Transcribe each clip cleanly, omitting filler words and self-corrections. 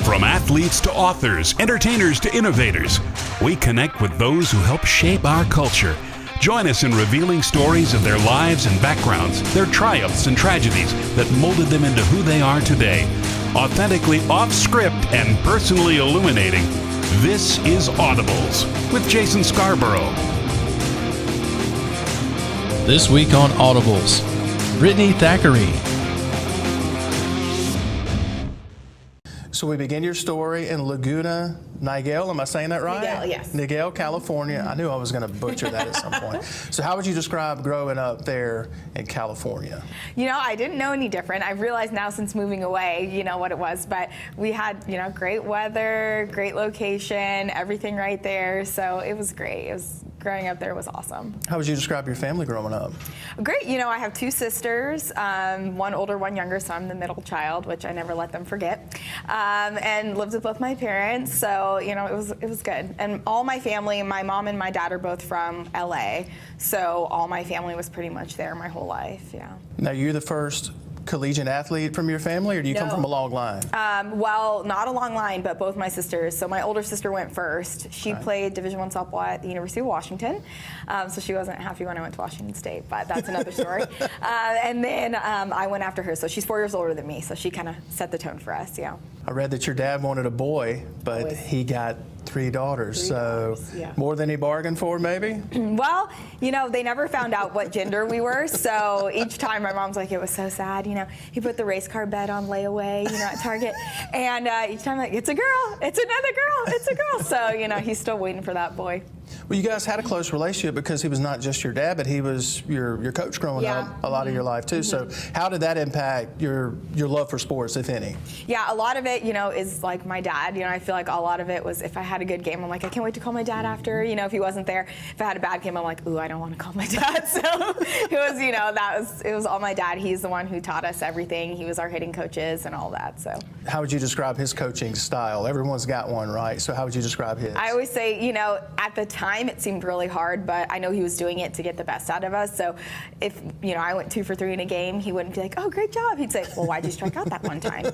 From athletes to authors, entertainers to innovators, we connect with those who help shape our culture. Join us in revealing stories of their lives and backgrounds, their triumphs and tragedies that molded them into who they are today. Authentically off-script and personally illuminating, this is Audibles with Jason Scarborough. This week on Audibles, Brittany Thackery. So we begin your story in Laguna Niguel. Am I saying that right? Niguel, yes. Niguel, California. I knew I was going to butcher that at some point. So how would you describe growing up there in California? You know, I didn't know any different. I've realized now since moving away, what it was. But we had, great weather, great location, everything right there. So it was great. Growing up there was awesome. How would you describe your family growing up? Great. I have two sisters, one older, one younger, so I'm the middle child, which I never let them forget. And lived with both my parents, so it was good. And all my family, my mom and my dad are both from LA, so all my family was pretty much there my whole life. Yeah. Now, you're the first collegiate athlete from your family, or do you come from a long line? Well, not a long line, but both my sisters. So my older sister went first. She played Division I softball at the University of Washington, so she wasn't happy when I went to Washington State, but that's another story. And then I went after her, so she's 4 years older than me, so she kind of set the tone for us, yeah. I read that your dad wanted a boy, but he got three daughters, more than he bargained for, maybe? Well, they never found out what gender we were, so each time my mom's like, it was so sad, he put the race car bed on layaway, at Target, and each time like, it's a girl, it's another girl, it's a girl, so, he's still waiting for that boy. Well, you guys had a close relationship because he was not just your dad, but he was your coach growing up a lot of your life too. So how did that impact your love for sports, if any? Yeah, a lot of it, is like my dad. I feel like a lot of it was if I had a good game, I'm like, I can't wait to call my dad after. If he wasn't there. If I had a bad game, I'm like, ooh, I don't want to call my dad. So it was all my dad. He's the one who taught us everything. He was our hitting coaches and all that. So how would you describe his coaching style? Everyone's got one, right? So how would you describe his? I always say, at the time it seemed really hard, but I know he was doing it to get the best out of us. So if, I went 2 for 3 in a game, he wouldn't be like, oh, great job. He'd say, well, why'd you strike out that one time?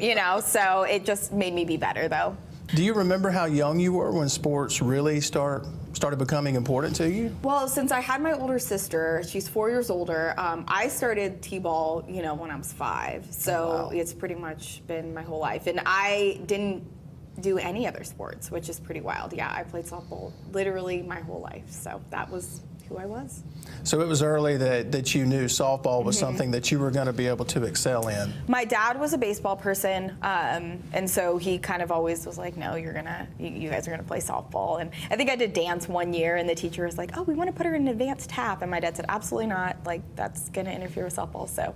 So it just made me be better, though. Do you remember how young you were when sports really started becoming important to you? Well, since I had my older sister, she's 4 years older, I started t-ball, when I was 5. So It's pretty much been my whole life. And I didn't do any other sports, which is pretty wild. Yeah, I played softball literally my whole life. So that was who I was. So it was early that you knew softball was something that you were going to be able to excel in. My dad was a baseball person, and so he kind of always was like, no, you guys are going to play softball. And I think I did dance one year, and the teacher was like, oh, we want to put her in advanced tap. And my dad said, absolutely not. Like, that's going to interfere with softball. So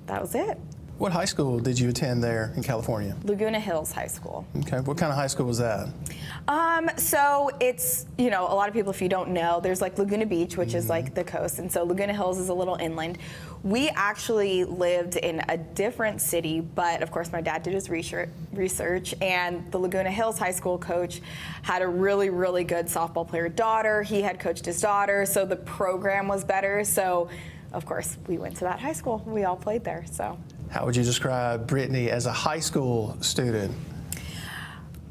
that was it. What high school did you attend there in California? Laguna Hills High School. Okay, what kind of high school was that? So it's, a lot of people, if you don't know, there's like Laguna Beach, which is like the coast, and so Laguna Hills is a little inland. We actually lived in a different city, but of course my dad did his research, and the Laguna Hills High School coach had a really, really good softball player daughter. He had coached his daughter, so the program was better. So, of course, we went to that high school. We all played there, so. How would you describe Brittany as a high school student?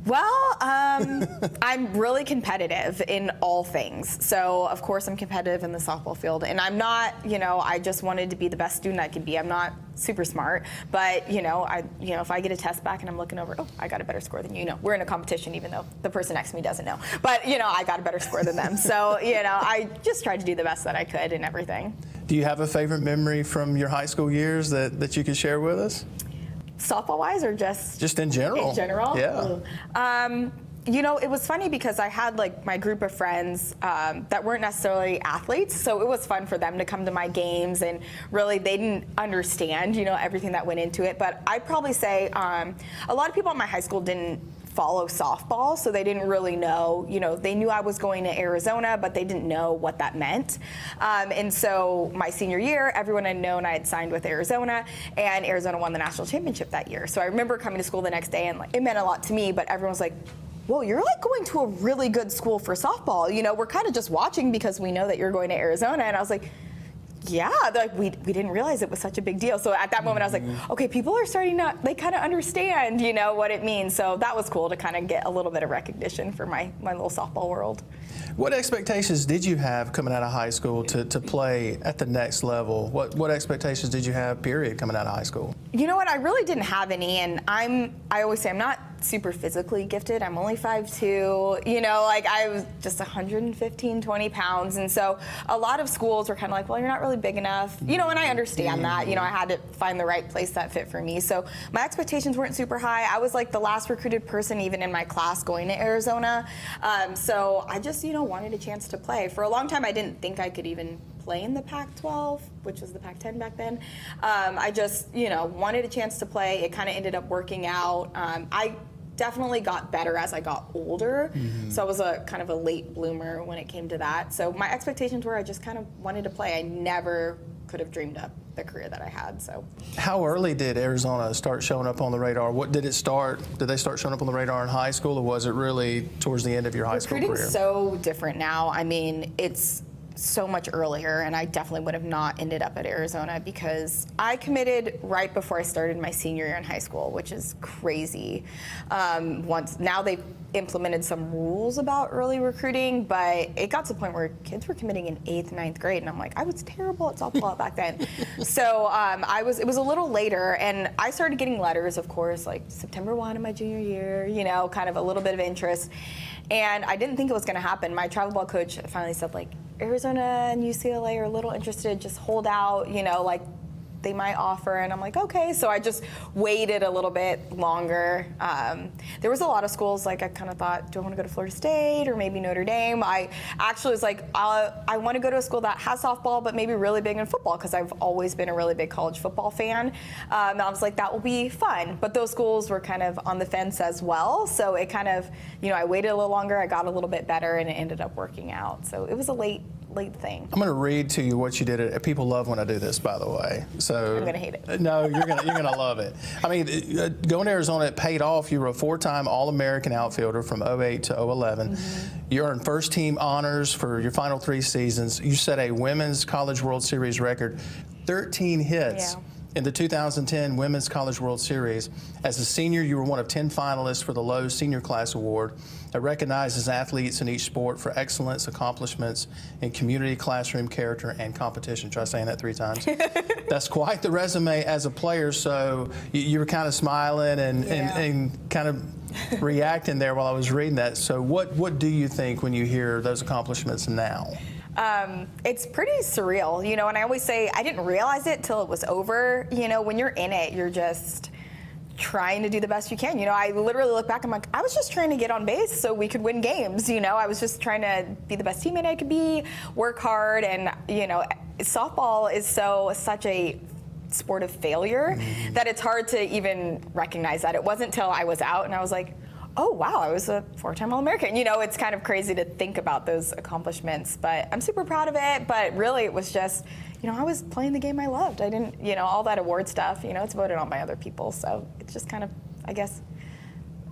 Well, I'm really competitive in all things. So, of course, I'm competitive in the softball field. And I'm not, I just wanted to be the best student I could be. I'm not super smart. But, if I get a test back and I'm looking over, oh, I got a better score than you. We're in a competition even though the person next to me doesn't know. But, I got a better score than them. So, I just tried to do the best that I could in everything. Do you have a favorite memory from your high school years that you could share with us? Softball-wise or just in general? In general? Yeah. It was funny because I had like my group of friends that weren't necessarily athletes, so it was fun for them to come to my games, and really they didn't understand, everything that went into it. But I'd probably say a lot of people in my high school didn't follow softball, so they didn't really know, they knew I was going to Arizona, but they didn't know what that meant. And so my senior year, everyone had known I had signed with Arizona, and Arizona won the national championship that year. So I remember coming to school the next day, and it meant a lot to me, but everyone was like, whoa, you're like going to a really good school for softball. We're kind of just watching because we know that you're going to Arizona. And I was like, yeah, like we didn't realize it was such a big deal. So at that moment, I was like, okay, people are starting to, they kind of understand, what it means. So that was cool to kind of get a little bit of recognition for my little softball world. What expectations did you have coming out of high school to play at the next level? What expectations did you have, period, coming out of high school? You know what? I really didn't have any, and I always say I'm not super physically gifted. I'm only 5'2", like I was just 115, 20 pounds. And so a lot of schools were kind of like, well, you're not really big enough, and I understand that, I had to find the right place that fit for me. So my expectations weren't super high. I was like the last recruited person even in my class going to Arizona. So I just, wanted a chance to play. For a long time, I didn't think I could even play in the Pac-12, which was the Pac-10 back then. I just, wanted a chance to play. It kind of ended up working out. I definitely got better as I got older. So I was a kind of a late bloomer when it came to that. So my expectations were I just kind of wanted to play. I never could have dreamed up the career that I had. So how early did Arizona start showing up on the radar? Did they start showing up on the radar in high school, or was it really towards the end of your high school career? Recruiting's so different now. I mean, it's so much earlier, and I definitely would have not ended up at Arizona because I committed right before I started my senior year in high school, which is crazy. Now they've implemented some rules about early recruiting, but it got to the point where kids were committing in 8th, 9th grade, and I'm like, I was terrible at softball back then. So it was a little later, and I started getting letters, of course, like September 1 of my junior year, kind of a little bit of interest. And I didn't think it was going to happen. My travel ball coach finally said, like, Arizona and UCLA are a little interested, just hold out, like they might offer. And I'm like, okay. So I just waited a little bit longer. There was a lot of schools, like I kind of thought, do I want to go to Florida State or maybe Notre Dame? I actually was like, I want to go to a school that has softball, but maybe really big in football, because I've always been a really big college football fan. And I was like, that will be fun. But those schools were kind of on the fence as well. So it kind of, I waited a little longer, I got a little bit better, and it ended up working out. So it was a late thing. I'm going to read to you what you did. People love when I do this, by the way. So I'm going to hate it. No, you're going to love it. I mean, going to Arizona, it paid off. You were a 4-time All-American outfielder from 08 to 011. You earned first-team honors for your final 3 seasons. You set a Women's College World Series record, 13 hits. In the 2010 Women's College World Series. As a senior, you were one of 10 finalists for the Lowe's Senior Class Award that recognizes athletes in each sport for excellence, accomplishments in community, classroom, character, and competition. Try saying that 3 times. That's quite the resume as a player, so you were kind of smiling and kind of reacting there while I was reading that. So what do you think when you hear those accomplishments now? It's pretty surreal, and I always say I didn't realize it till it was over. When you're in it, you're just trying to do the best you can. I literally look back, I'm like, I was just trying to get on base so we could win games. I was just trying to be the best teammate I could be, work hard, and, softball is such a sport of failure that it's hard to even recognize that. It wasn't till I was out and I was like, oh, wow, I was a 4-time All-American. It's kind of crazy to think about those accomplishments, but I'm super proud of it. But really, it was just, I was playing the game I loved. I didn't, all that award stuff, it's voted on by other people. So it's just kind of, I guess,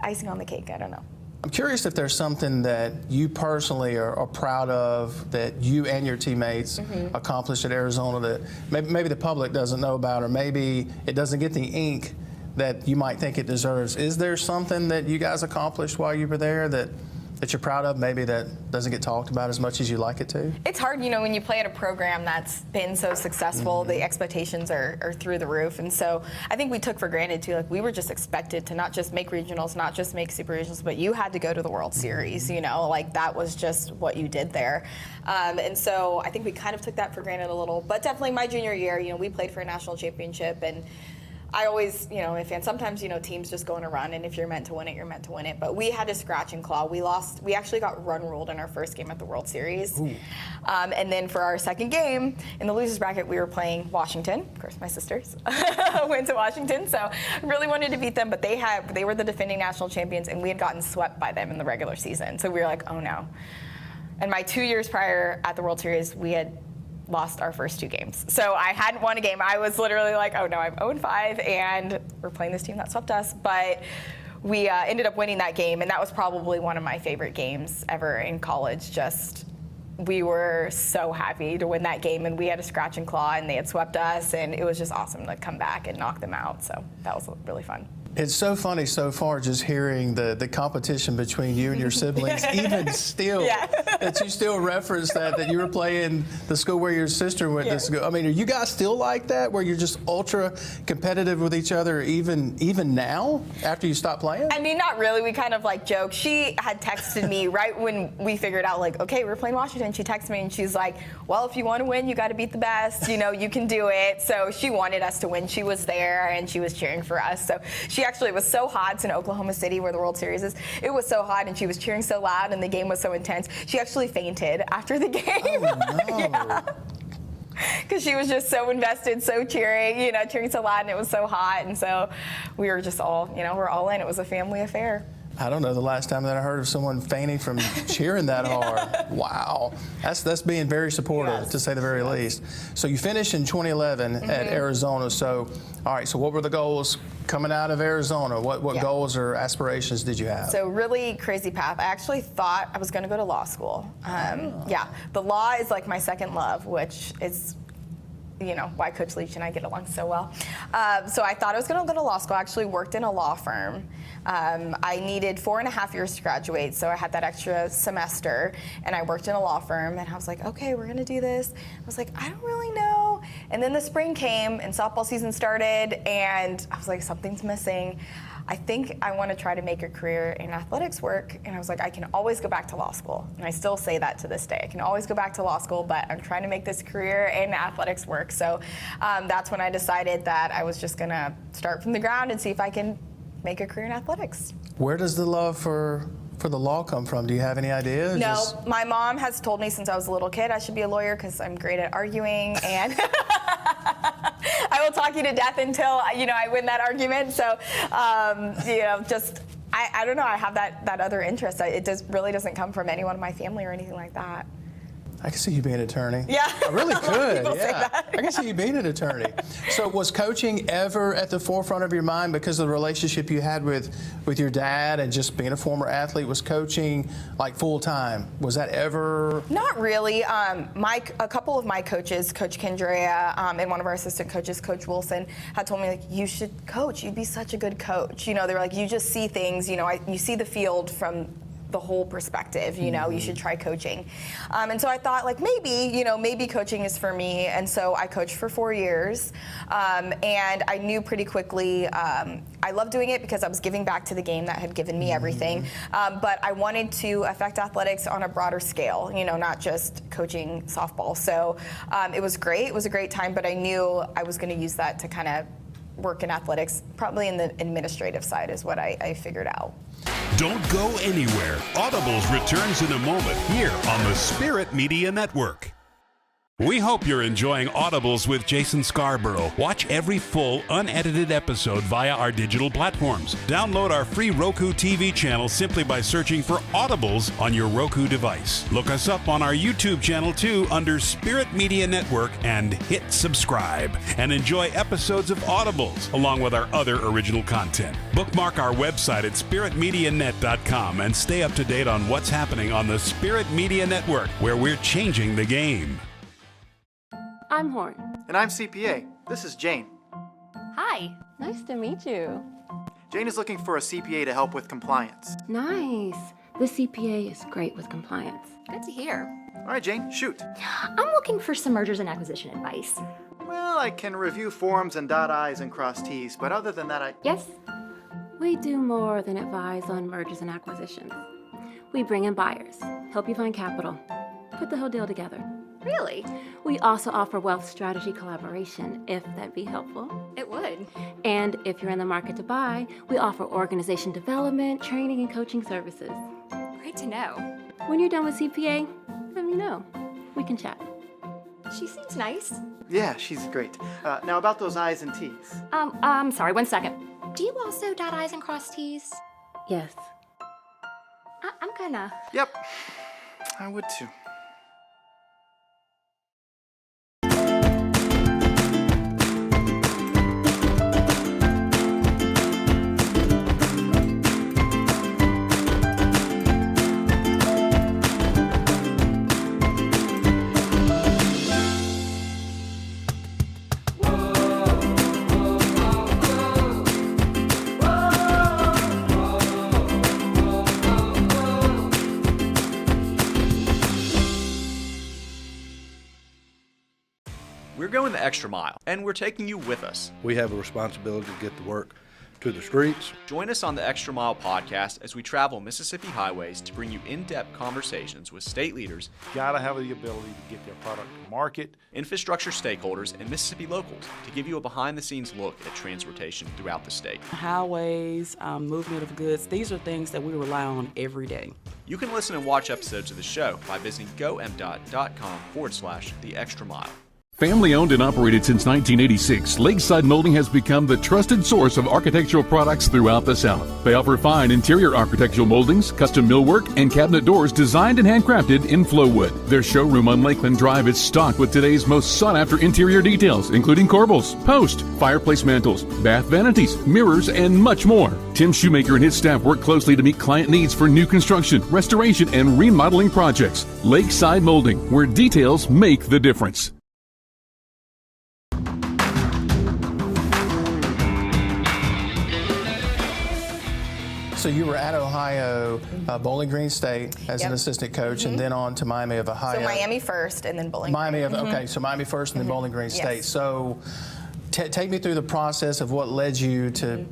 icing on the cake. I don't know. I'm curious if there's something that you personally are proud of that you and your teammates accomplished at Arizona that maybe the public doesn't know about, or maybe it doesn't get the ink that you might think it deserves. Is there something that you guys accomplished while you were there that you're proud of, maybe that doesn't get talked about as much as you like it to? It's hard, when you play at a program that's been so successful, the expectations are through the roof. And so I think we took for granted too, like we were just expected to not just make regionals, not just make super regionals, but you had to go to the World Series, like that was just what you did there. And so I think we kind of took that for granted a little, but definitely my junior year, we played for a national championship, and I always, and sometimes, teams just go on a run, and if you're meant to win it, you're meant to win it. But we had to scratch and claw. We actually got run ruled in our first game at the World Series. And then for our second game, in the losers bracket, we were playing Washington. Of course, my sisters went to Washington, so I really wanted to beat them. But they were the defending national champions, and we had gotten swept by them in the regular season. So we were like, oh no. And my 2 years prior at the World Series, we had lost our first 2 games. So I hadn't won a game. I was literally like, oh no, I'm 0-5 and we're playing this team that swept us. But we ended up winning that game, and that was probably one of my favorite games ever in college. Just we were so happy to win that game, and we had a scratch and claw, and they had swept us, and it was just awesome to come back and knock them out. So that was really fun. It's so funny so far just hearing the competition between you and your siblings, even still, that you still reference that you were playing the school where your sister went to school. I mean, are you guys still like that, where you're just ultra competitive with each other, even now, after you stop playing? I mean, not really. We kind of like joke. She had texted me right when we figured out, like, okay, we're playing Washington. She texted me and she's like, well, if you want to win, you got to beat the best. You know, you can do it. So she wanted us to win. She was there and she was cheering for us. So she actually, it was so hot. It's in Oklahoma City where the World Series is. It was so hot and she was cheering so loud and the game was so intense. She actually fainted after the game. Oh, no. Because she was just so invested, so cheering, cheering so loud, and it was so hot. And so we were just all, we're all in. It was a family affair. I don't know the last time that I heard of someone fainting from cheering that hard. Wow. That's being very supportive, to say the very least. So you finished in 2011 at Arizona. So, all right, so what were the goals coming out of Arizona? What goals or aspirations did you have? So really crazy path. I actually thought I was going to go to law school. Yeah, the law is like my second love, which is why Coach Leach and I get along so well. So I thought I was going to go to law school. I actually worked in a law firm. I needed 4.5 years to graduate, so I had that extra semester, and I worked in a law firm, and I was like, okay, we're going to do this. I was like, I don't really know. And then the spring came, and softball season started, and I was like, something's missing. I think I want to try to make a career in athletics work. And I was like, I can always go back to law school. And I still say that to this day. I can always go back to law school, but I'm trying to make this career in athletics work. So that's when I decided that I was just going to start from the ground and see if I can make a career in athletics. Where does the love for the law come from? Do you have any idea? No, my mom has told me since I was a little kid I should be a lawyer because I'm great at arguing, and I will talk you to death until I win that argument. So just I don't know. I have that other interest. It really doesn't come from anyone in my family or anything like that. I can see you being an attorney. Yeah. I really could. People say that. I can see you being an attorney. So was coaching ever at the forefront of your mind because of the relationship you had with your dad and just being a former athlete? Was coaching like full time? Was that ever? Not really. A couple of my coaches, Coach Kendrea and one of our assistant coaches, Coach Wilson, had told me, like, you should coach. You'd be such a good coach. They were like, you just see things, you see the field from the whole perspective, you should try coaching. And so I thought, like, maybe coaching is for me. And so I coached for 4 years. And I knew pretty quickly, I loved doing it because I was giving back to the game that had given me everything. But I wanted to affect athletics on a broader scale, not just coaching softball. So it was great. It was a great time, but I knew I was going to use that to kind of work in athletics, probably in the administrative side is what I figured out. Don't go anywhere. Audibles returns in a moment here on the Spirit Media Network. We hope you're enjoying Audibles with Jason Scarborough. Watch every full, unedited episode via our digital platforms. Download our free Roku TV channel simply by searching for Audibles on your Roku device. Look us up on our YouTube channel too under Spirit Media Network and hit subscribe. And enjoy episodes of Audibles along with our other original content. Bookmark our website at spiritmedianet.com and stay up to date on what's happening on the Spirit Media Network, where we're changing the game. I'm Horn. And I'm CPA. This is Jane. Hi. Nice to meet you. Jane is looking for a CPA to help with compliance. Nice. The CPA is great with compliance. Good to hear. All right, Jane, shoot. I'm looking for some mergers and acquisition advice. Well, I can review forms and dot I's and cross T's, but other than that, Yes. We do more than advise on mergers and acquisitions. We bring in buyers, help you find capital, put the whole deal together. Really? We also offer wealth strategy collaboration, if that'd be helpful. It would. And if you're in the market to buy, we offer organization development, training, and coaching services. Great to know. When you're done with CPA, let me know. We can chat. She seems nice. yeah, she's great. Now about those I's and T's. I'm sorry, 1 second. Do you also dot I's and cross T's? Yes. I'm gonna. Yep, I would too. going the extra mile, and we're taking you with us. We have a responsibility to get the work to the streets. Join us on the Extra Mile podcast as we travel Mississippi highways to bring you in-depth conversations with state leaders. Gotta have the ability to get their product to market. Infrastructure stakeholders and Mississippi locals to give you a behind-the-scenes look at transportation throughout the state. Highways, movement of goods, these are things that we rely on every day. You can listen and watch episodes of the show by visiting gomdot.com/the extra mile. Family owned and operated since 1986, Lakeside Molding has become the trusted source of architectural products throughout the South. They offer fine interior architectural moldings, custom millwork, and cabinet doors designed and handcrafted in Flowwood. Their showroom on Lakeland Drive is stocked with today's most sought-after interior details, including corbels, post, fireplace mantles, bath vanities, mirrors, and much more. Tim Shoemaker and his staff work closely to meet client needs for new construction, restoration, and remodeling projects. Lakeside Molding, where details make the difference. So you were at Ohio, Bowling Green State as an assistant coach, and then on to Miami of Ohio. So Miami first, and then Bowling Green. Okay, so Miami first, and then Bowling Green State. So take me through the process of what led you to.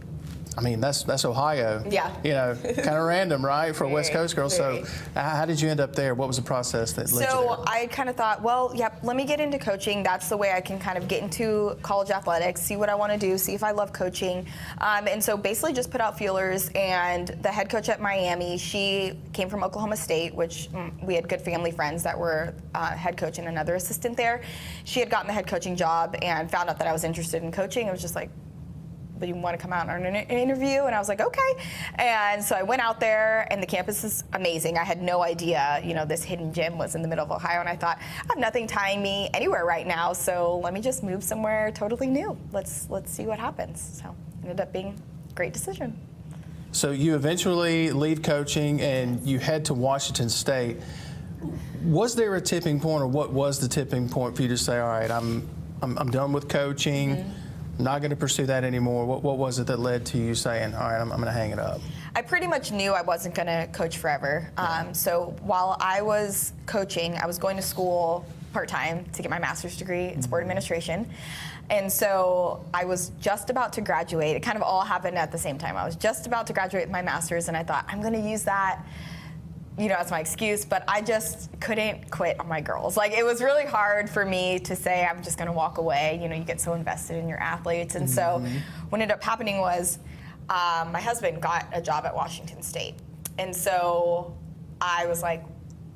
I mean, that's Ohio. Yeah. You know, kind of random, right, for a West Coast girl. So how did you end up there? What was the process that led you there? So I kind of thought, well, let me get into coaching. That's the way I can kind of get into college athletics, see what I want to do, see if I love coaching. And so basically just put out feelers. And the head coach at Miami, she came from Oklahoma State, which we had good family friends that were head coach and another assistant there. She had gotten the head coaching job and found out that I was interested in coaching. It was just like, but you want to come out on an interview? And I was like, okay. And so I went out there, and the campus is amazing. I had no idea, this hidden gem was in the middle of Ohio, and I thought, I have nothing tying me anywhere right now, so let me just move somewhere totally new. Let's see what happens. So it ended up being a great decision. So you eventually leave coaching, and you head to Washington State. Was there a tipping point, or what was the tipping point for you to say, all right, I'm done with coaching, not going to pursue that anymore? What was it that led to you saying, all right, I'm going to hang it up? I pretty much knew I wasn't going to coach forever. So while I was coaching, I was going to school part-time to get my master's degree in sport administration. And so I was just about to graduate. It kind of all happened at the same time. I was just about to graduate with my master's, and I thought, I'm going to use that as my excuse, but I just couldn't quit on my girls. Like, it was really hard for me to say I'm just going to walk away. You get so invested in your athletes. And so what ended up happening was my husband got a job at Washington State. And so I was like,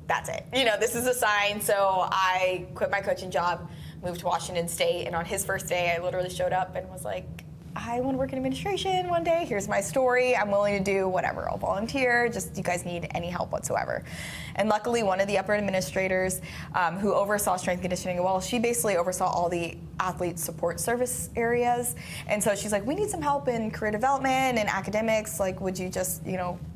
that's it. This is a sign. So I quit my coaching job, moved to Washington State, and on his first day, I literally showed up and was like, I want to work in administration one day. Here's my story. I'm willing to do whatever. I'll volunteer. Just, you guys need any help whatsoever. And luckily, one of the upper administrators who oversaw strength conditioning, she basically oversaw all the athlete support service areas. And so she's like, we need some help in career development and academics. Like, would you just,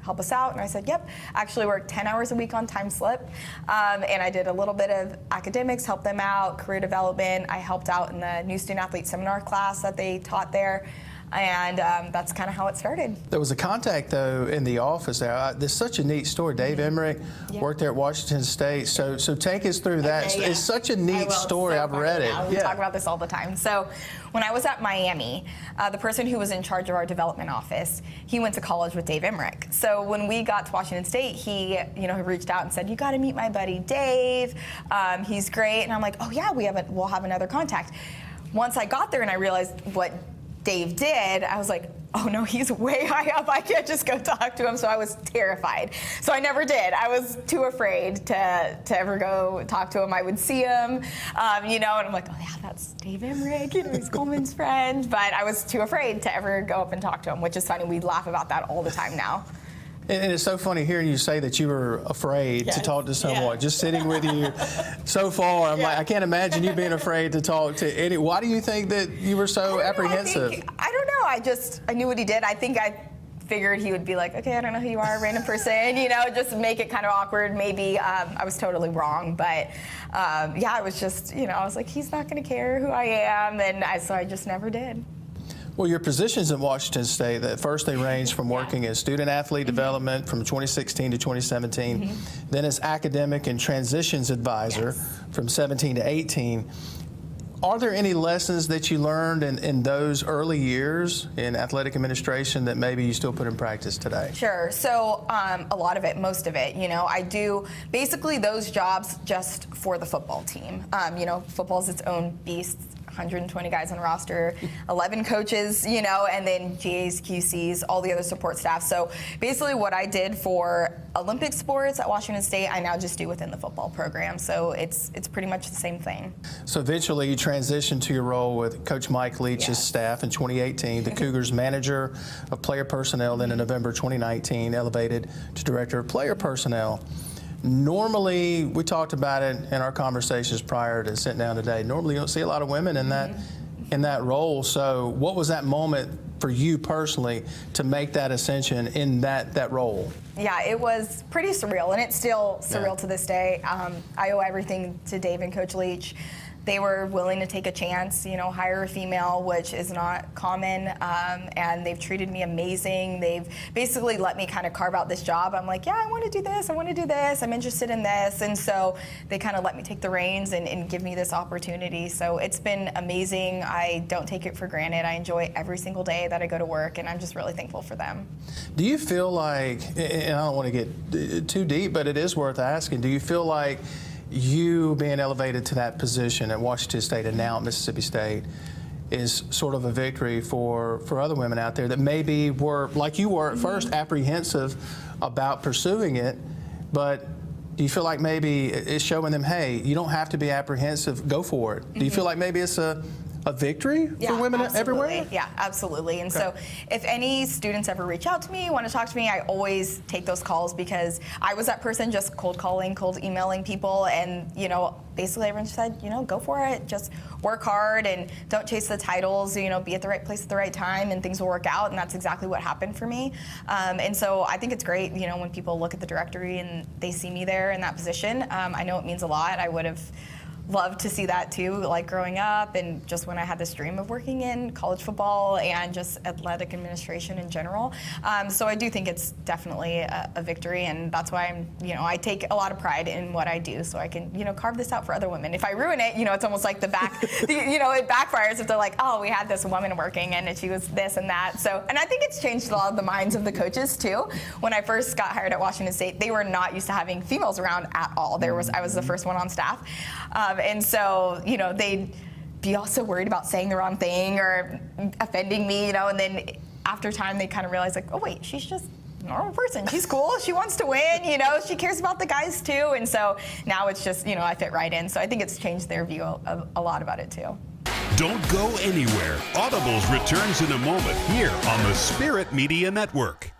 help us out? And I said, yep. I actually worked 10 hours a week on time slip. And I did a little bit of academics, helped them out, career development. I helped out in the new student athlete seminar class that they taught there. And that's kind of how it started. There was a contact, though, in the office there. There's such a neat story. Dave Emmerich worked there at Washington State. So take us through that. It's such a neat story. I've read it. We talk about this all the time. So when I was at Miami, the person who was in charge of our development office, he went to college with Dave Emmerich. So when we got to Washington State, he reached out and said, you got to meet my buddy Dave. He's great. And I'm like, oh, yeah, we'll have another contact. Once I got there and I realized what Dave did, I was like, oh no, he's way high up. I can't just go talk to him. So I was terrified. So I never did. I was too afraid to ever go talk to him. I would see him, and I'm like, oh yeah, that's Dave Emmerich, he's Coleman's friend. But I was too afraid to ever go up and talk to him, which is funny. We laugh about that all the time now. And it's so funny hearing you say that you were afraid to talk to someone, just sitting with you so far. I'm like, I can't imagine you being afraid to talk to any. Why do you think that you were so apprehensive? I don't know. I knew what he did. I think I figured he would be like, okay, I don't know who you are, random person, just make it kind of awkward. Maybe I was totally wrong. But I was just, I was like, he's not going to care who I am. And so I just never did. Well, your positions at Washington State, at first they ranged from working as student athlete development from 2016 to 2017, then as academic and transitions advisor from 17 to 18. Are there any lessons that you learned in those early years in athletic administration that maybe you still put in practice today? Sure. So a lot of it, most of it, I do basically those jobs just for the football team. Football's its own beast. 120 guys on the roster, 11 coaches, and then GAs, QCs, all the other support staff. So basically what I did for Olympic sports at Washington State, I now just do within the football program. So it's pretty much the same thing. So eventually you transitioned to your role with Coach Mike Leach's staff in 2018, the Cougars manager of player personnel, then in November 2019 elevated to director of player personnel. Normally, we talked about it in our conversations prior to sitting down today. Normally, you don't see a lot of women in that role. So, what was that moment for you personally to make that ascension in that role? Yeah, it was pretty surreal, and it's still surreal to this day. I owe everything to Dave and Coach Leach. They were willing to take a chance, hire a female, which is not common, and they've treated me amazing. They've basically let me kind of carve out this job. I'm like, yeah, I want to do this, I'm interested in this, and so they kind of let me take the reins and give me this opportunity. So it's been amazing. I don't take it for granted. I enjoy every single day that I go to work, and I'm just really thankful for them. Do you feel like, and I don't want to get too deep, but it is worth asking, do you feel like you being elevated to that position at Washington State and now at Mississippi State is sort of a victory for other women out there that maybe were, like you were at first, apprehensive about pursuing it, but do you feel like maybe it's showing them, hey, you don't have to be apprehensive, go for it? Do you feel like maybe it's a victory for women everywhere? Yeah, absolutely. And so if any students ever reach out to me, want to talk to me, I always take those calls because I was that person just cold calling, cold emailing people, and basically everyone said, go for it, just work hard and don't chase the titles, be at the right place at the right time and things will work out, and that's exactly what happened for me. And so I think it's great, when people look at the directory and they see me there in that position. I know it means a lot. I would have loved to see that too, like growing up and just when I had this dream of working in college football and just athletic administration in general. So I do think it's definitely a victory, and that's why I take a lot of pride in what I do so I can, carve this out for other women. If I ruin it, it's almost like it backfires if they're like, oh, we had this woman working and she was this and that. So, and I think it's changed a lot of the minds of the coaches too. When I first got hired at Washington State, they were not used to having females around at all. I was the first one on staff. And so, they'd be also worried about saying the wrong thing or offending me, and then after time they kind of realize like, oh wait, she's just a normal person. She's cool. She wants to win, she cares about the guys too. And so now it's just, I fit right in. So I think it's changed their view of a lot about it too. Don't go anywhere. Audibles returns in a moment here on the Spirit Media Network.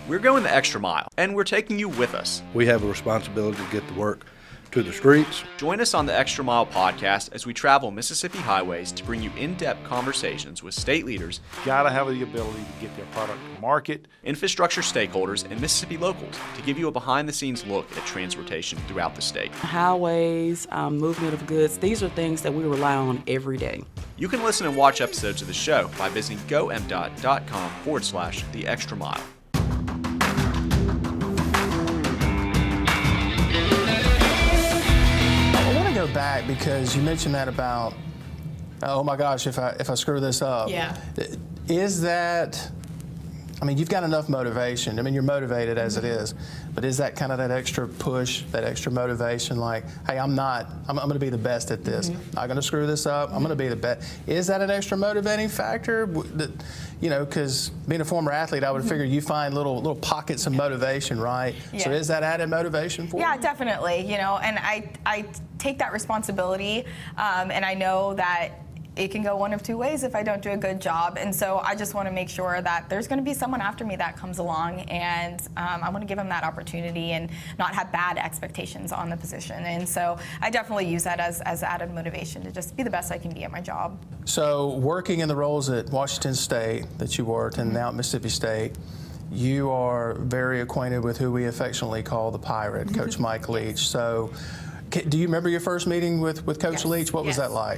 We're going the extra mile, and we're taking you with us. We have a responsibility to get the work to the streets. Join us on the Extra Mile podcast as we travel Mississippi highways to bring you in-depth conversations with state leaders. Gotta have the ability to get their product to market. Infrastructure stakeholders and Mississippi locals to give you a behind-the-scenes look at transportation throughout the state. Highways, movement of goods, these are things that we rely on every day. You can listen and watch episodes of the show by visiting gomdot.com/the extra mile. Go back because you mentioned that about, oh my gosh, if I screw this up. Yeah. Is that, you've got enough motivation. You're motivated as it is, but is that kind of that extra push, that extra motivation, like, hey, I'm going to be the best at this. Not going to screw this up. I'm going to be the best. Is that an extra motivating factor? Because being a former athlete, I would figure you find little pockets of motivation, right? Yeah. So is that added motivation for you? Yeah, definitely. And I take that responsibility, and I know that it can go one of two ways if I don't do a good job. And so I just want to make sure that there's going to be someone after me that comes along, and I want to give them that opportunity and not have bad expectations on the position. And so I definitely use that as added motivation to just be the best I can be at my job. So working in the roles at Washington State that you worked and now at Mississippi State, you are very acquainted with who we affectionately call the Pirate, Coach Mike Leach. So do you remember your first meeting with Coach Leach? What was that like?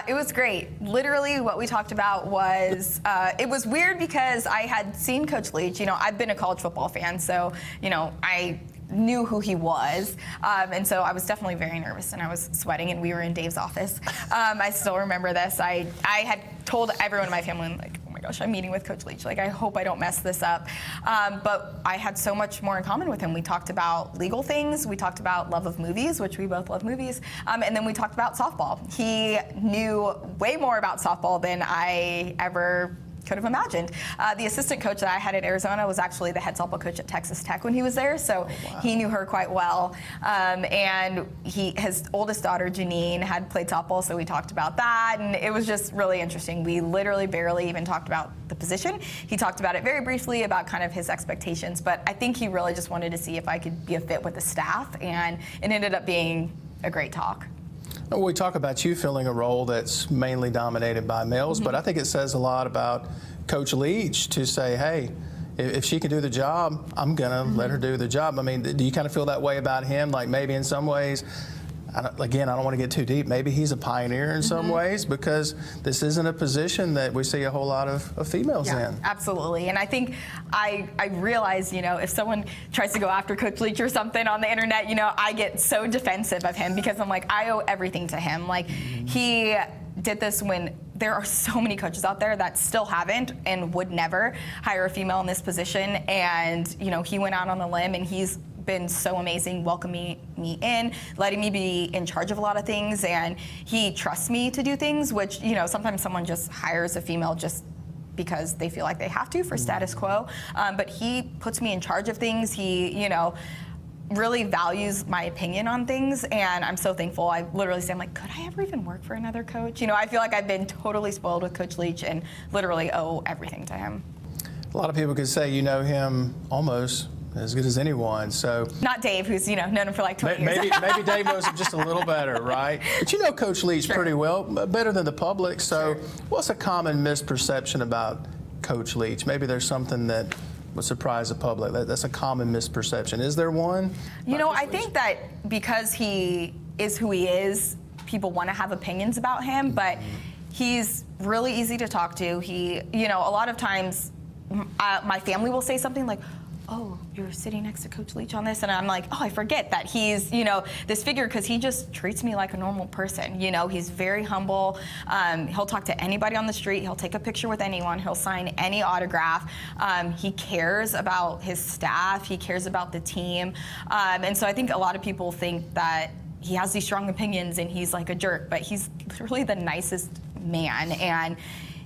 It was great. Literally what we talked about was, it was weird because I had seen Coach Leach. You know, I've been a college football fan, so, you know, I knew who he was. And so I was definitely very nervous, and I was sweating, and we were in Dave's office. I still remember this. I had told everyone in my family, like, oh my gosh, I'm meeting with Coach Leach. Like, I hope I don't mess this up. But I had so much more in common with him. We talked about legal things. We talked about love of movies, which we both love movies. And then we talked about softball. He knew way more about softball than I ever could have imagined. The assistant coach that I had at Arizona was actually the head softball coach at Texas Tech when he was there, so he knew her quite well. And his oldest daughter, Janine, had played softball, so we talked about that, and it was just really interesting. We literally barely even talked about the position. He talked about it very briefly, about kind of his expectations, but I think he really just wanted to see if I could be a fit with the staff, and it ended up being a great talk. Well, we talk about you filling a role that's mainly dominated by males, but I think it says a lot about Coach Leach to say, hey, if she can do the job, I'm going to let her do the job. I mean, do you kind of feel that way about him? Like maybe in some ways, I don't want to get too deep. Maybe he's a pioneer in some ways, because this isn't a position that we see a whole lot of females in. Absolutely. And I think I realize, you know, if someone tries to go after Coach Leach or something on the internet, you know, I get so defensive of him because I'm like, I owe everything to him. Like, he did this when there are so many coaches out there that still haven't and would never hire a female in this position. And, you know, he went out on a limb, and he's been so amazing welcoming me in, letting me be in charge of a lot of things, and he trusts me to do things, which, you know, sometimes someone just hires a female just because they feel like they have to for status quo, but he puts me in charge of things. He, you know, really values my opinion on things, and I'm so thankful. I literally say, I'm like, could I ever even work for another coach? You know, I feel like I've been totally spoiled with Coach Leach and literally owe everything to him. A lot of people could say you know him almost as good as anyone. So not Dave, who's, you know, known him for like 20 years. Maybe Dave knows him just a little better, right? But you know Coach Leach pretty well, better than the public. So what's a common misperception about Coach Leach? Maybe there's something that would surprise the public. That's a common misperception. Is there one? You know, I think that because he is who he is, people want to have opinions about him, but he's really easy to talk to. He, you know, a lot of times my family will say something like, oh, you're sitting next to Coach Leach on this, and I'm like, oh, I forget that he's, you know, this figure, because he just treats me like a normal person. You know, he's very humble. He'll talk to anybody on the street. He'll take a picture with anyone. He'll sign any autograph. He cares about his staff. He cares about the team. And so I think a lot of people think that he has these strong opinions and he's like a jerk, but he's literally the nicest man. And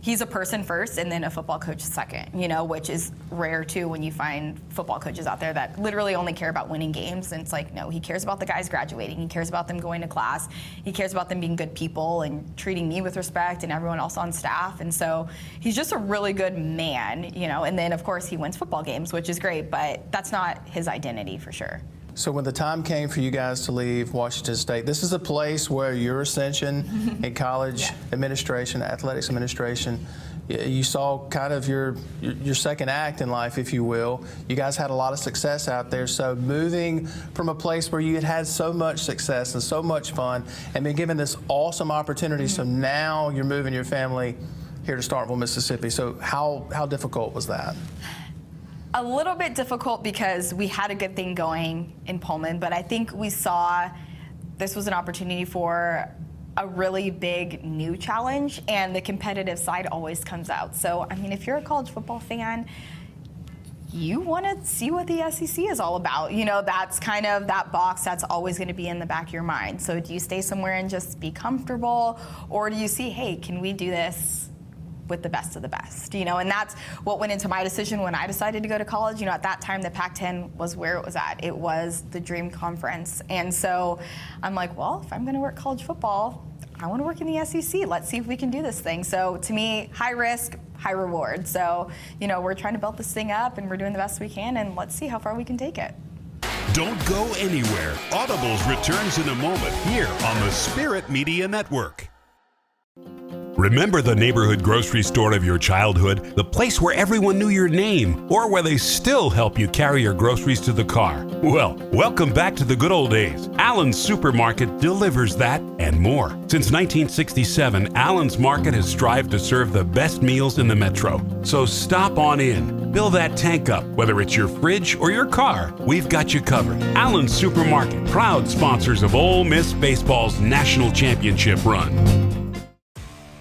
he's a person first and then a football coach second, you know, which is rare too when you find football coaches out there that literally only care about winning games. And it's like, no, he cares about the guys graduating. He cares about them going to class. He cares about them being good people and treating me with respect and everyone else on staff. And so he's just a really good man, you know, and then of course he wins football games, which is great, but that's not his identity for sure. So when the time came for you guys to leave Washington State, this is a place where your ascension in college administration, athletics administration, you saw kind of your second act in life, if you will. You guys had a lot of success out there. So moving from a place where you had had so much success and so much fun and been given this awesome opportunity, so now you're moving your family here to Starkville, Mississippi. So how difficult was that? A little bit difficult because we had a good thing going in Pullman, but I think we saw this was an opportunity for a really big new challenge, and the competitive side always comes out. So, I mean, if you're a college football fan, you want to see what the SEC is all about. You know, that's kind of that box that's always going to be in the back of your mind. So do you stay somewhere and just be comfortable, or do you see, hey, can we do this with the best of the best, you know? And that's what went into my decision when I decided to go to college. You know, at that time, the Pac-10 was where it was at. It was the dream conference. And so I'm like, well, if I'm going to work college football, I want to work in the SEC. Let's see if we can do this thing. So to me, high risk, high reward. So, we're trying to build this thing up and we're doing the best we can, and let's see how far we can take it. Don't go anywhere. Audibles returns in a moment here on the Spirit Media Network. Remember the neighborhood grocery store of your childhood? The place where everyone knew your name, or where they still help you carry your groceries to the car? Well, welcome back to the good old days. Allen's Supermarket delivers that and more. Since 1967, Allen's Market has strived to serve the best meals in the metro. So stop on in. Fill that tank up, whether it's your fridge or your car. We've got you covered. Allen's Supermarket, proud sponsors of Ole Miss Baseball's national championship run.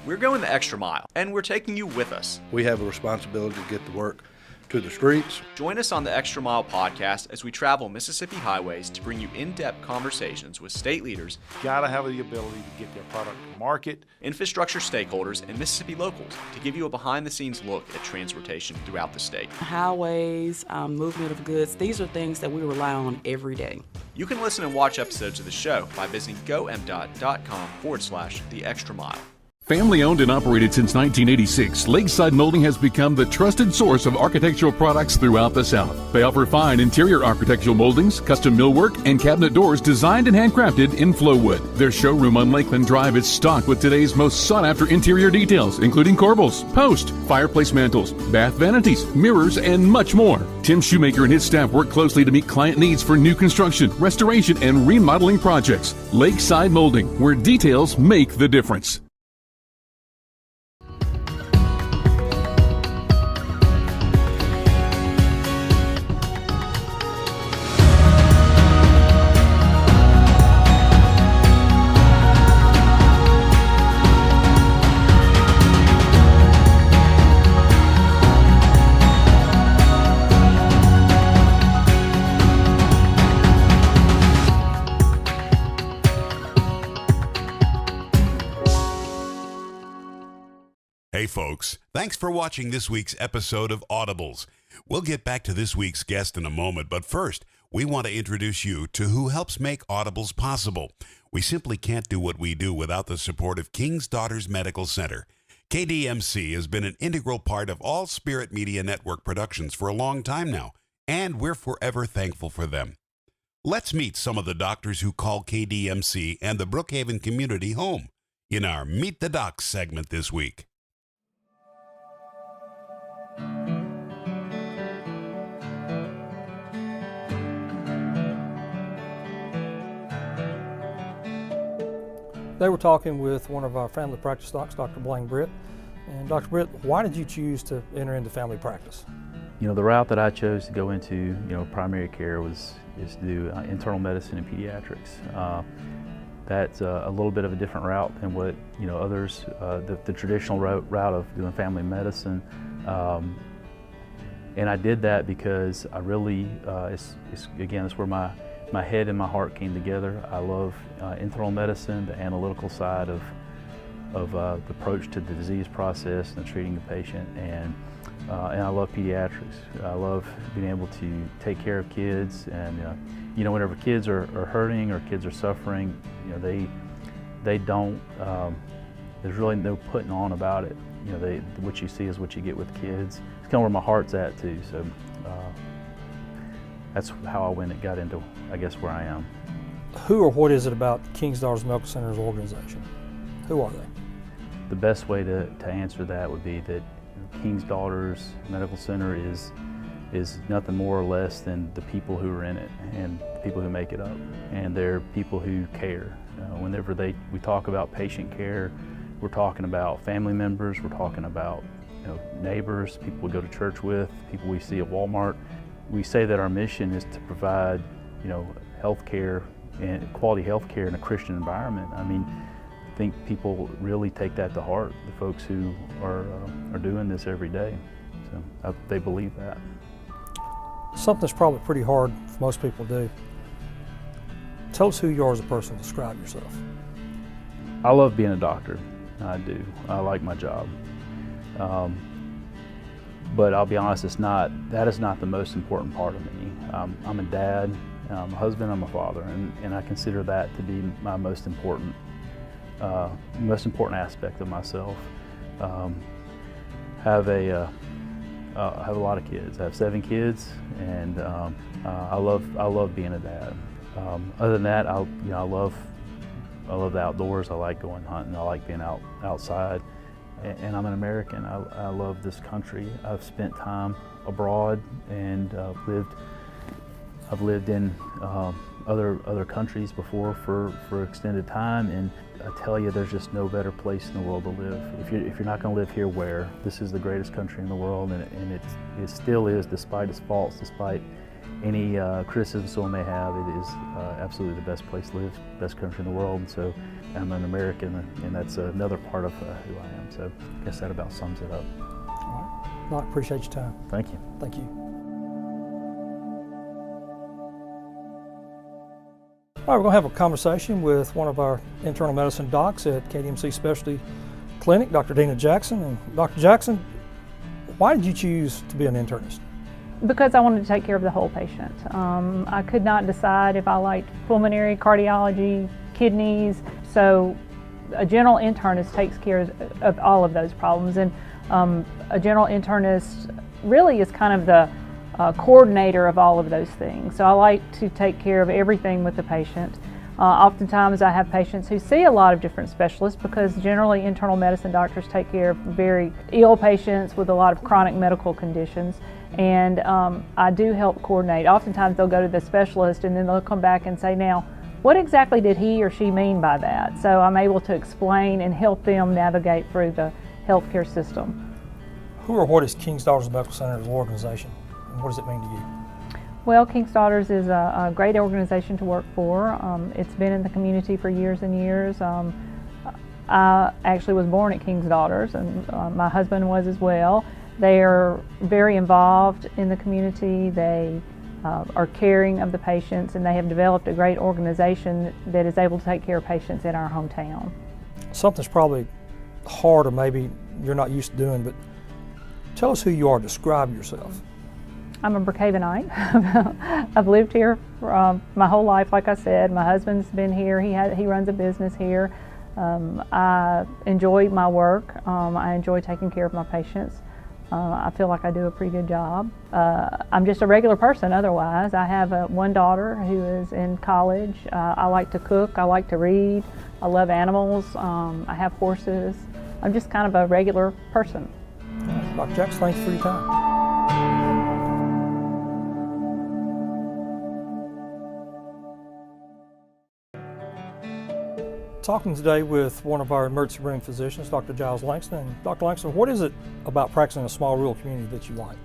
We're going the extra mile, and we're taking you with us. We have a responsibility to get the work to the streets. Join us on the Extra Mile podcast as we travel Mississippi highways to bring you in-depth conversations with state leaders, Gotta have the ability to get their product to market, infrastructure stakeholders, and Mississippi locals to give you a behind-the-scenes look at transportation throughout the state. Highways, movement of goods, these are things that we rely on every day. You can listen and watch episodes of the show by visiting gomdot.com/the extra mile. Family owned and operated since 1986, Lakeside Molding has become the trusted source of architectural products throughout the South. They offer fine interior architectural moldings, custom millwork, and cabinet doors designed and handcrafted in Flowwood. Their showroom on Lakeland Drive is stocked with today's most sought-after interior details, including corbels, post, fireplace mantles, bath vanities, mirrors, and much more. Tim Shoemaker and his staff work closely to meet client needs for new construction, restoration, and remodeling projects. Lakeside Molding, where details make the difference. Hey folks, thanks for watching this week's episode of Audibles. We'll get back to this week's guest in a moment, but first, we want to introduce you to who helps make Audibles possible. We simply can't do what we do without the support of King's Daughters Medical Center. KDMC has been an integral part of all Spirit Media Network productions for a long time now, and we're forever thankful for them. Let's meet some of the doctors who call KDMC and the Brookhaven community home in our Meet the Docs segment this week. They were talking with one of our family practice docs, Dr. Blaine Britt. And Dr. Britt, why did you choose to enter into family practice? The route that I chose to go into, primary care is to do internal medicine and pediatrics. That's a little bit of a different route than what others, the traditional route of doing family medicine. And I did that because I really, it's where my head and my heart came together. I love internal medicine, the analytical side of the approach to the disease process and treating the patient, and I love pediatrics. I love being able to take care of kids, and whenever kids are hurting or kids are suffering, they don't. There's really no putting on about it. What you see is what you get with kids. It's kind of where my heart's at too. So that's how I got into, I guess, where I am. Who or what is it about King's Daughters Medical Center's organization? Who are they? The best way to answer that would be that King's Daughters Medical Center is nothing more or less than the people who are in it and the people who make it up. And they're people who care. Whenever we talk about patient care, we're talking about family members, we're talking about neighbors, people we go to church with, people we see at Walmart. We say that our mission is to provide, health care and quality health care in a Christian environment. I mean, I think people really take that to heart, the folks who are doing this every day. So they believe that. Something that's probably pretty hard for most people to do. Tell us who you are as a person. Describe yourself. I love being a doctor. I do. I like my job. But I'll be honest, that is not the most important part of me. I'm a dad, I'm a husband, I'm a father, and I consider that to be my most important most important aspect of myself. Have a lot of kids. I have 7 kids, and I love being a dad. Other than that, I love the outdoors. I like going hunting. I like being outside. And I'm an American. I love this country. I've spent time abroad, and I've lived in other countries before for extended time, and I tell you, there's just no better place in the world to live. If you're not going to live here, where? This is the greatest country in the world, and it still is, despite its faults, despite any criticism someone may have. It is absolutely the best place to live, best country in the world. And so I'm an American, and that's another part of who I am. So I guess that about sums it up. All right. Well, I appreciate your time. Thank you. Thank you. All right, we're going to have a conversation with one of our internal medicine docs at KDMC Specialty Clinic, Dr. Dina Jackson. And Dr. Jackson, why did you choose to be an internist? Because I wanted to take care of the whole patient. I could not decide if I liked pulmonary, cardiology, kidneys, so a general internist takes care of all of those problems. And a general internist really is kind of the coordinator of all of those things. So I like to take care of everything with the patient. Oftentimes I have patients who see a lot of different specialists, because generally internal medicine doctors take care of very ill patients with a lot of chronic medical conditions. And I do help coordinate. Oftentimes they'll go to the specialist and then they'll come back and say, now, what exactly did he or she mean by that? So I'm able to explain and help them navigate through the healthcare system. Who or what is King's Daughters Medical Center as an organization, and what does it mean to you? Well, King's Daughters is a great organization to work for. It's been in the community for years and years. I actually was born at King's Daughters, and my husband was as well. They are very involved in the community. They are caring of the patients, and they have developed a great organization that is able to take care of patients in our hometown. Something's probably hard, or maybe you're not used to doing, but tell us who you are. Describe yourself. I'm a Brookhavenite. I've lived here for, my whole life, like I said. My husband's been here. He runs a business here. I enjoy my work. I enjoy taking care of my patients. I feel like I do a pretty good job. I'm just a regular person otherwise. I have one daughter who is in college. I like to cook. I like to read. I love animals. I have horses. I'm just kind of a regular person. Dr. Jackson, thanks for your time. Talking today with one of our emergency room physicians, Dr. Giles Langston. And Dr. Langston, what is it about practicing in a small rural community that you like?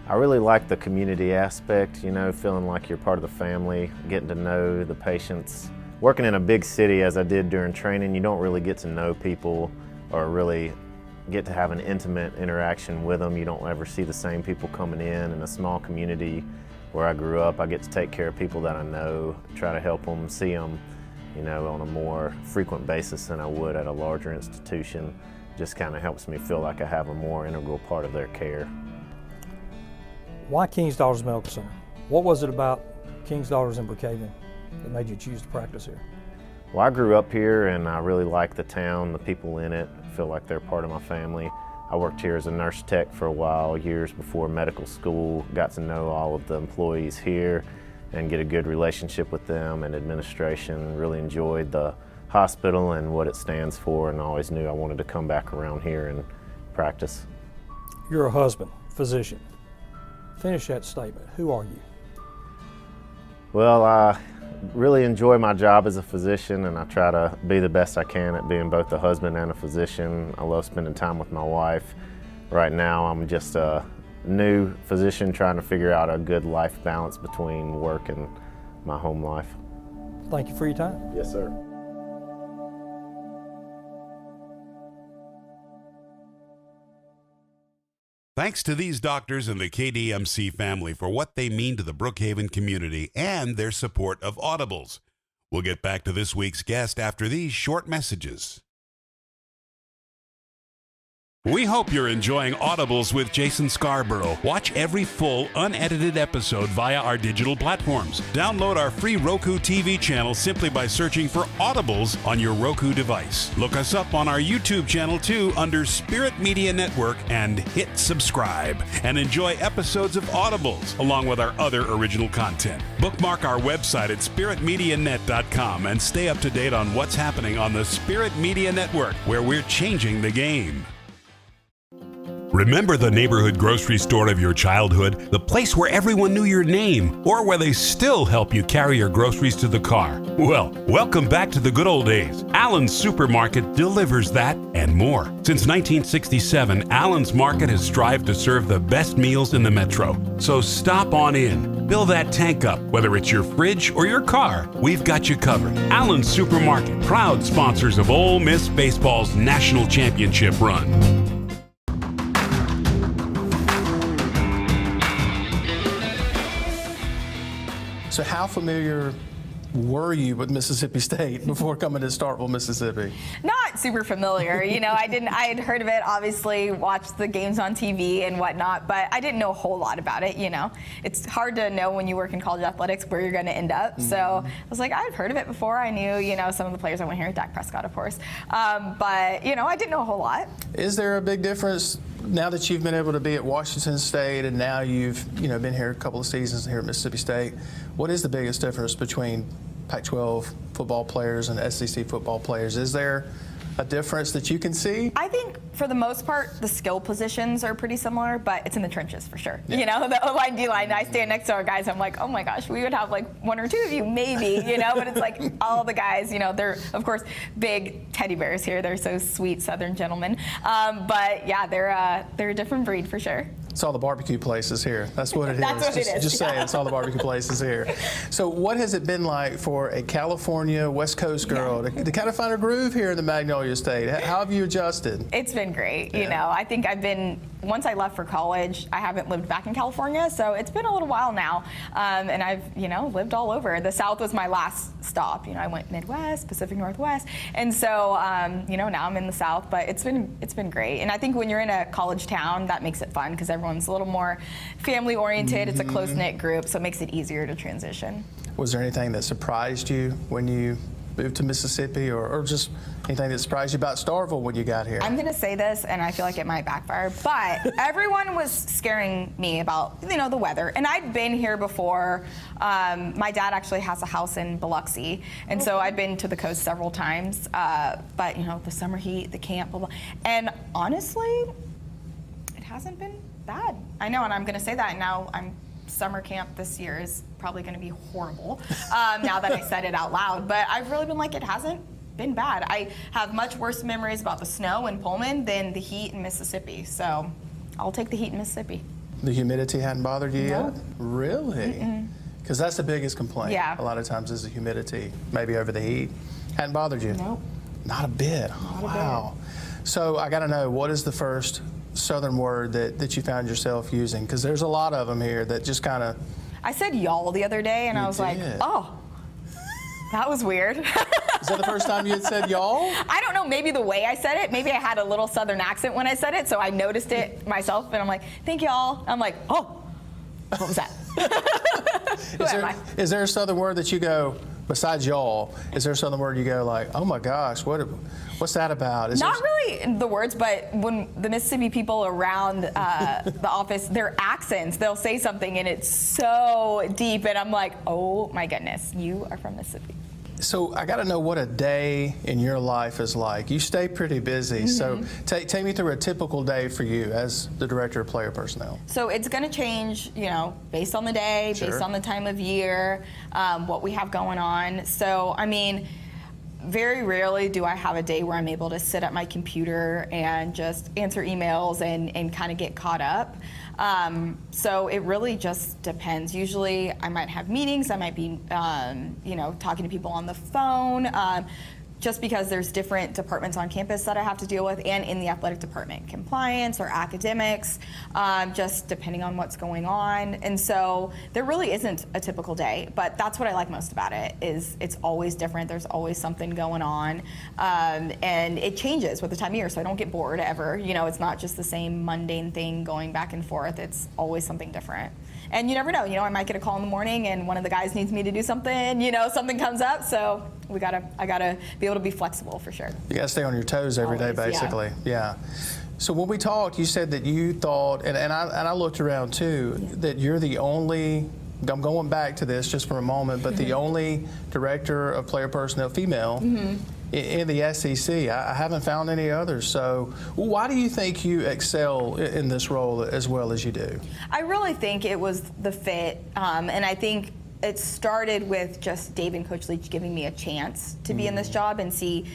I really like the community aspect, you know, feeling like you're part of the family, getting to know the patients. Working in a big city, as I did during training, you don't really get to know people or really get to have an intimate interaction with them. You don't ever see the same people coming in. In a small community where I grew up, I get to take care of people that I know, try to help them, see them, you know, on a more frequent basis than I would at a larger institution. Just kind of helps me feel like I have a more integral part of their care. Why King's Daughters Medical Center? What was it about King's Daughters in Brookhaven that made you choose to practice here? Well, I grew up here and I really like the town, the people in it. I feel like they're part of my family. I worked here as a nurse tech for a while, years before medical school, got to know all of the employees here and get a good relationship with them and administration. Really enjoyed the hospital and what it stands for, and always knew I wanted to come back around here and practice. You're a husband, physician. Finish that statement. Who are you? Well, I really enjoy my job as a physician, and I try to be the best I can at being both a husband and a physician. I love spending time with my wife. Right now, I'm just a new physician trying to figure out a good life balance between work and my home life. Thank you for your time. Yes, sir. Thanks to these doctors and the KDMC family for what they mean to the Brookhaven community and their support of Audibles. We'll get back to this week's guest after these short messages. We hope you're enjoying Audibles with Jason Scarborough. Watch every full, unedited episode via our digital platforms. Download our free Roku TV channel simply by searching for Audibles on your Roku device. Look us up on our YouTube channel too under Spirit Media Network and hit subscribe. And enjoy episodes of Audibles along with our other original content. Bookmark our website at spiritmedianet.com and stay up to date on what's happening on the Spirit Media Network, where we're changing the game. Remember the neighborhood grocery store of your childhood? The place where everyone knew your name, or where they still help you carry your groceries to the car? Well, welcome back to the good old days. Allen's Supermarket delivers that and more. Since 1967, Allen's Market has strived to serve the best meals in the metro. So stop on in. Fill that tank up, whether it's your fridge or your car. We've got you covered. Allen's Supermarket, proud sponsors of Ole Miss Baseball's national championship run. So how familiar were you with Mississippi State before coming to Starkville, Mississippi? Not super familiar. I had heard of it, obviously, watched the games on TV and whatnot, but I didn't know a whole lot about it, It's hard to know when you work in college athletics where you're going to end up. So I was like, I've heard of it before. I knew, some of the players that went here, Dak Prescott, of course. But, I didn't know a whole lot. Is there a big difference now that you've been able to be at Washington State and now you've, been here a couple of seasons here at Mississippi State? What is the biggest difference between Pac-12 football players and SEC football players? Is there a difference that you can see? I think for the most part, the skill positions are pretty similar, but it's in the trenches for sure. Yeah. The O-line, D-line, I stand next to our guys, I'm like, oh my gosh, we would have like one or two of you maybe, but it's like all the guys, they're of course big teddy bears here. They're so sweet Southern gentlemen. But yeah, they're a different breed for sure. It's all the barbecue places here. That's what it is. That's what it is. Just saying, it's all the barbecue places here. So what has it been like for a California West Coast girl to kind of find her groove here in the Magnolia State? How have you adjusted? It's been great. I think once I left for college, I haven't lived back in California, so it's been a little while now. And I've, lived all over. The South was my last stop. I went Midwest, Pacific Northwest. And so, now I'm in the South, but it's been great. And I think when you're in a college town, that makes it fun because everyone's a little more family oriented. It's a close-knit group, so it makes it easier to transition. Was there anything that surprised you when you moved to Mississippi, or just anything that surprised you about Starkville when you got here? I'm going to say this, and I feel like it might backfire, but everyone was scaring me about, the weather. And I'd been here before. My dad actually has a house in Biloxi, and so I'd been to the coast several times. But, the summer heat, the camp, blah, blah. And honestly, it hasn't been bad. I know, and I'm going to say that, and now summer camp this year is probably going to be horrible now that I said it out loud. But I've really been like, it hasn't been bad. I have much worse memories about the snow in Pullman than the heat in Mississippi. So I'll take the heat in Mississippi. The humidity hadn't bothered you No. yet? Really? Because that's the biggest complaint. Yeah. A lot of times is the humidity, maybe over the heat. Hadn't bothered you? Nope. Not a bit. Not Wow. So I got to know, what is the first Southern word that you found yourself using? Because there's a lot of them here that just kind of... I said y'all the other day, and I was like, oh, that was weird. Is that the first time you had said y'all? I don't know, maybe the way I said it. Maybe I had a little Southern accent when I said it, so I noticed it myself, and I'm like, thank y'all. I'm like, oh, what was that? Is there a Southern word that you go, besides y'all, is there a Southern word you go like, oh my gosh, what's that about? Not really the words, but when the Mississippi people around the office, their accents, they'll say something and it's so deep, and I'm like, oh my goodness, you are from Mississippi. So I got to know what a day in your life is like. You stay pretty busy, so take me through a typical day for you as the director of player personnel. So it's going to change, based on the day, based on the time of year, what we have going on. So, very rarely do I have a day where I'm able to sit at my computer and just answer emails and kind of get caught up. So it really just depends. Usually I might have meetings, I might be, talking to people on the phone. just because there's different departments on campus that I have to deal with, and in the athletic department, compliance or academics, just depending on what's going on. And so there really isn't a typical day, but that's what I like most about it, is it's always different. There's always something going on, and it changes with the time of year, so I don't get bored ever. You know, it's not just the same mundane thing going back and forth. It's always something different. And you never know, you know, I might get a call in the morning and one of the guys needs me to do something, you know, something comes up, so I gotta be able to be flexible for sure. You gotta stay on your toes every day, basically. Yeah. So when we talked, you said that you thought, and I looked around too, that you're the only, I'm going back to this just for a moment, but the only director of player personnel female in the SEC. I haven't found any others. So why do you think you excel in this role as well as you do? I really think it was the fit, and I think it started with just Dave and Coach Leach giving me a chance to be in this job and see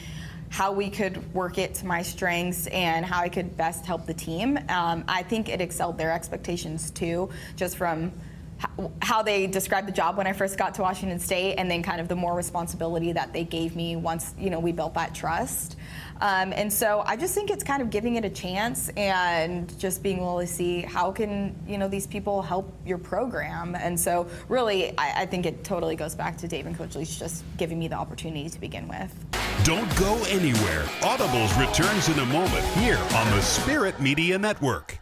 how we could work it to my strengths and how I could best help the team. I think it excelled their expectations too, just from how they described the job when I first got to Washington State, and then kind of the more responsibility that they gave me once, you know, we built that trust. And so I just think it's kind of giving it a chance and just being willing to see how can, you know, these people help your program. And so really, I think it totally goes back to Dave and Coach Leach just giving me the opportunity to begin with. Don't go anywhere. Audibles returns in a moment here on the Spirit Media Network.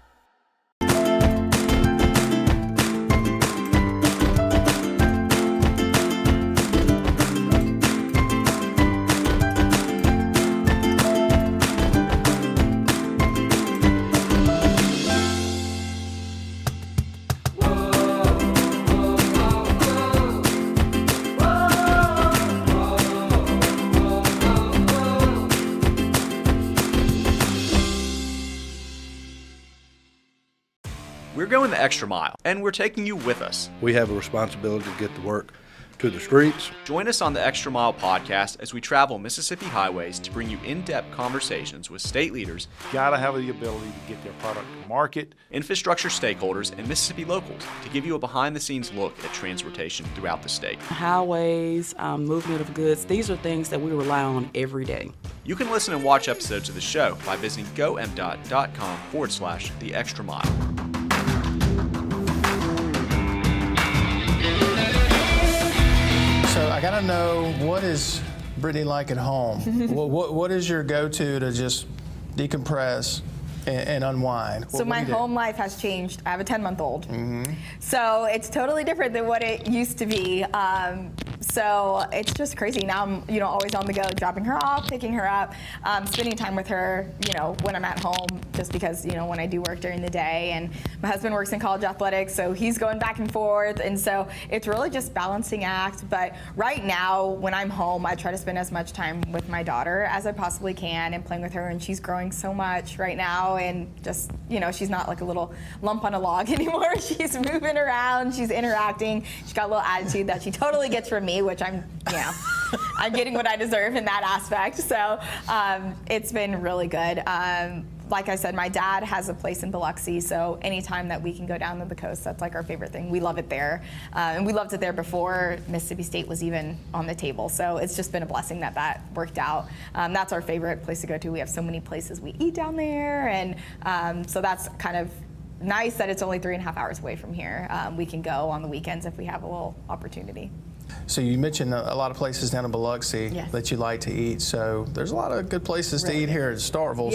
We're going the extra mile, and we're taking you with us. We have a responsibility to get the work to the streets. Join us on the Extra Mile podcast as we travel Mississippi highways to bring you in-depth conversations with state leaders. Gotta have the ability to get their product to market. Infrastructure stakeholders and Mississippi locals to give you a behind-the-scenes look at transportation throughout the state. Highways, movement of goods, these are things that we rely on every day. You can listen and watch episodes of the show by visiting gomdot.com/the extra mile. So I gotta know, what is Brittany like at home? what is your go-to to just decompress and unwind? So my home life has changed. I have a 10-month-old. So it's totally different than what it used to be. So it's just crazy. Now I'm, you know, always on the go, dropping her off, picking her up, spending time with her, you know, when I'm at home, just because, you know, when I do work during the day. And my husband works in college athletics, so he's going back and forth. And so it's really just balancing act. But right now, when I'm home, I try to spend as much time with my daughter as I possibly can and playing with her. And she's growing so much right now. And just, you know, she's not like a little lump on a log anymore. She's moving around, she's interacting. She's got a little attitude that she totally gets from me, which I'm, you know, I'm getting what I deserve in that aspect. So it's been really good. Like I said, my dad has a place in Biloxi, so anytime that we can go down to the coast, that's like our favorite thing. We love it there. And we loved it there before Mississippi State was even on the table. So it's just been a blessing that that worked out. That's our favorite place to go to. We have so many places we eat down there. And so that's kind of nice that it's only 3.5 hours away from here. We can go on the weekends if we have a little opportunity. So you mentioned a lot of places down in Biloxi that you like to eat. So there's a lot of good places to eat here at Starkville.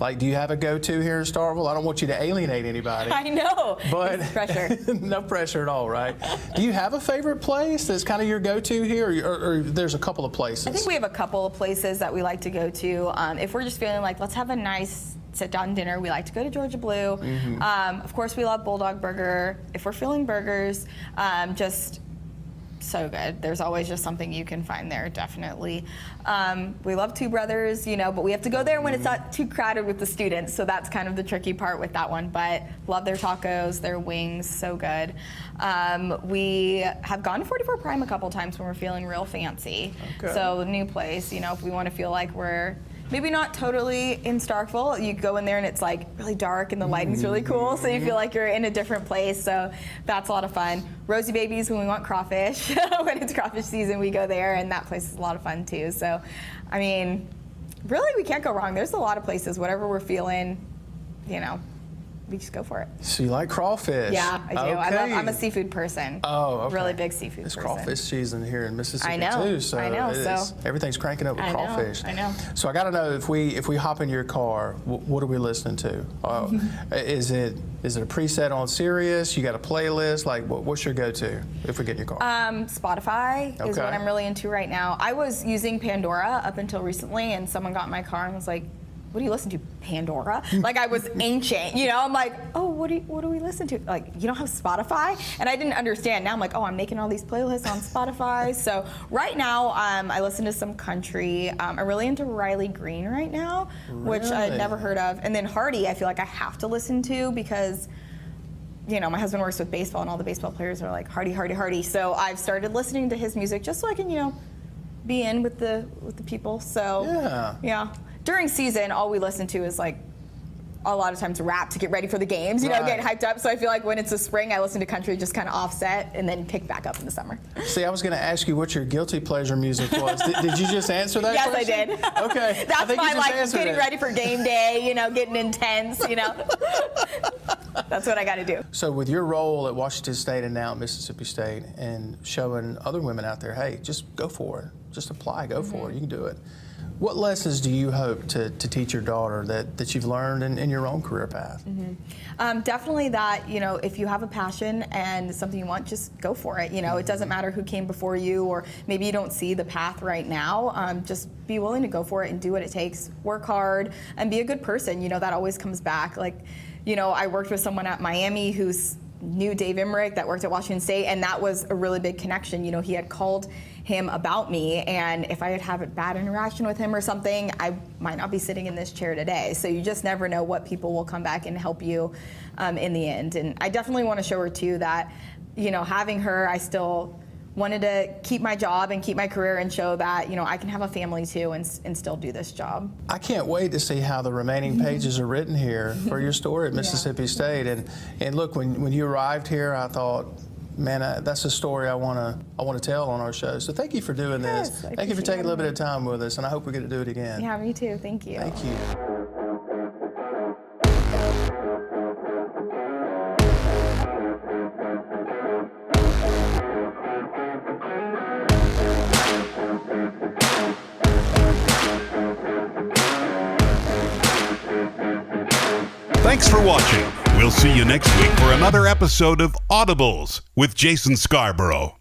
Like, do you have a go-to here in Starkville? I don't want you to alienate anybody. I know. But pressure. No pressure at all, right? Do you have a favorite place that's kind of your go-to here, or there's a couple of places? I think we have a couple of places that we like to go to. If we're just feeling like, let's have a nice sit-down dinner, we like to go to Georgia Blue. Of course, we love Bulldog Burger. If we're feeling burgers, just so good. There's always just something you can find there, definitely. We love Two Brothers, you know, but we have to go there when it's not too crowded with the students, so that's kind of the tricky part with that one, but love their tacos, their wings, so good. We have gone to 44 Prime a couple times when we're feeling real fancy. So new place, you know, if we want to feel like we're maybe not totally in Starkville. You go in there and it's like really dark and the lighting's really cool, so you feel like you're in a different place. So that's a lot of fun. Rosie Babies when we want crawfish. When it's crawfish season, we go there, and that place is a lot of fun too. So, I mean, really, we can't go wrong. There's a lot of places. Whatever we're feeling, you know, we just go for it. So you like crawfish? Yeah, I do. Okay. I'm a seafood person. Oh, okay. Really big seafood It's person. crawfish season here in Mississippi I know, too. So I know, it is. so- Everything's cranking up with crawfish. I know. So I got to know if we hop in your car, what are we listening to? Is it a preset on Sirius? You got a playlist? Like what's your go-to if we get in your car? Spotify is Okay. what I'm really into right now. I was using Pandora up until recently, and someone got in my car and was like, "What do you listen to, Pandora?" Like I was ancient, you know. I'm like, "Oh, what do we listen to? Like, you don't have Spotify?" And I didn't understand. Now I'm like, "Oh, I'm making all these playlists on Spotify." So right now, I listen to some country. I'm really into Riley Green right now, which I'd Really? never heard of. And then Hardy, I feel like I have to listen to because, you know, my husband works with baseball, and all the baseball players are like Hardy, Hardy, Hardy. So I've started listening to his music just so I can, you know, be in with the people. So yeah. During season, all we listen to is like a lot of times rap to get ready for the games, you know, get hyped up. So I feel like when it's the spring, I listen to country, just kind of offset, and then pick back up in the summer. See, I was going to ask you what your guilty pleasure music was. Did you just answer that Yes, question? I did. Okay. I That's think you my just like answered getting it. ready for game day, you know, getting intense, you know. That's what I got to do. So with your role at Washington State and now at Mississippi State and showing other women out there, hey, just go for it. Just apply, go for it. You can do it. What lessons do you hope to teach your daughter that you've learned in your own career path? Definitely that, you know, if you have a passion and something you want, just go for it. You know, it doesn't matter who came before you, or maybe you don't see the path right now. Just be willing to go for it and do what it takes. Work hard and be a good person. You know, that always comes back. Like, you know, I worked with someone at Miami who's knew Dave Emmerich that worked at Washington State, and that was a really big connection. You know, he had called him about me, and if I had had a bad interaction with him or something, I might not be sitting in this chair today. So you just never know what people will come back and help you in the end. And I definitely want to show her too that, you know, having her, I still wanted to keep my job and keep my career and show that, you know, I can have a family too and still do this job. I can't wait to see how the remaining pages are written here for your story at Mississippi State. And look, when you arrived here, I thought, man, that's a story I want to tell on our show. So thank you for doing this. Thank you for taking a little bit of time with us, and I hope we get to do it again. Yeah, me too. Thank you. Thank you. Thanks for watching. We'll see you next week for another episode of Audibles with Jason Scarborough.